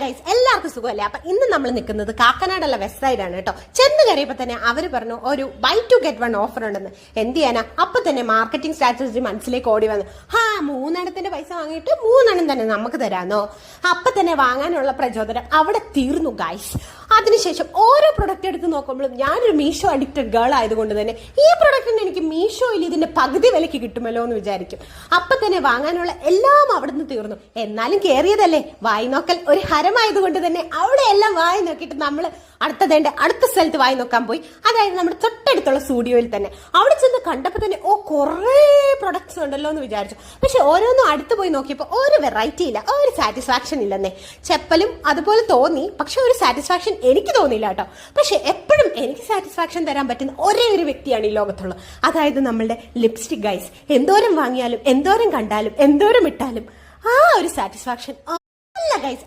Guys, എല്ലാവർക്കും സുഖമല്ലേ? അപ്പൊ ഇന്ന് നമ്മൾ നിൽക്കുന്നത് കാക്കനാടുള്ള വെസ്റ്റ് സൈഡാണ് കേട്ടോ. ചെന്ന് കയറിയപ്പോ തന്നെ അവര് പറഞ്ഞു ഒരു buy two get one offer ഉണ്ടെന്ന്. എന്ത് ചെയ്യാനാ, അപ്പൊ തന്നെ മാർക്കറ്റിംഗ് സ്ട്രാറ്റജി മനസ്സിലേക്ക് ഓടി വന്നു. മൂന്നെണ്ണത്തിന്റെ പൈസ വാങ്ങിയിട്ട് മൂന്നെണ്ണം തന്നെ നമുക്ക് തരാന്നോ? അപ്പൊ തന്നെ വാങ്ങാനുള്ള പ്രചോദനം അവിടെ തീർന്നു ഗൈസ്. അതിനുശേഷം ഓരോ പ്രൊഡക്റ്റ് എടുത്ത് നോക്കുമ്പോഴും ഞാനൊരു മീഷോ അഡിക്റ്റഡ് ഗേൾ ആയതുകൊണ്ട് തന്നെ ഈ പ്രൊഡക്റ്റിന് എനിക്ക് മീഷോയിൽ ഇതിന്റെ പകുതി വിലക്ക് കിട്ടുമല്ലോ എന്ന് വിചാരിക്കും. അപ്പൊ തന്നെ വാങ്ങാനുള്ള എല്ലാം അവിടുന്ന് തീർന്നു. എന്നാലും കേറിയതല്ലേ, വായി നോക്കൽ ഒരു ഹരമായതുകൊണ്ട് തന്നെ അവിടെ എല്ലാം വായി നോക്കിയിട്ട് നമ്മൾ അടുത്ത സ്ഥലത്ത് വായി നോക്കാൻ പോയി. അതായത് നമ്മുടെ തൊട്ടടുത്തുള്ള സ്റ്റുഡിയോയിൽ തന്നെ. അവിടെ ചെന്ന് കണ്ടപ്പോൾ തന്നെ കുറേ പ്രൊഡക്ട്സ് ഉണ്ടല്ലോ എന്ന് വിചാരിച്ചു. പക്ഷെ ഓരോന്നും അടുത്ത് പോയി നോക്കിയപ്പോൾ ഒരു വെറൈറ്റി ഇല്ല, ഒരു സാറ്റിസ്ഫാക്ഷൻ ഇല്ലെന്നേ. ചെപ്പലും അതുപോലെ തോന്നി, പക്ഷെ ഒരു സാറ്റിസ്ഫാക്ഷൻ എനിക്ക് തോന്നിയില്ല കേട്ടോ. പക്ഷെ എപ്പോഴും എനിക്ക് സാറ്റിസ്ഫാക്ഷൻ തരാൻ പറ്റുന്ന ഒരേ ഒരു വ്യക്തിയാണ് ഈ ലോകത്തുള്ളത്, അതായത് നമ്മളുടെ ലിപ്സ്റ്റിക് ഗൈസ്. എന്തോരം വാങ്ങിയാലും എന്തോരം കണ്ടാലും എന്തോരം ഇട്ടാലും ആ ഒരു സാറ്റിസ്ഫാക്ഷൻ അല്ല ഗൈസ്.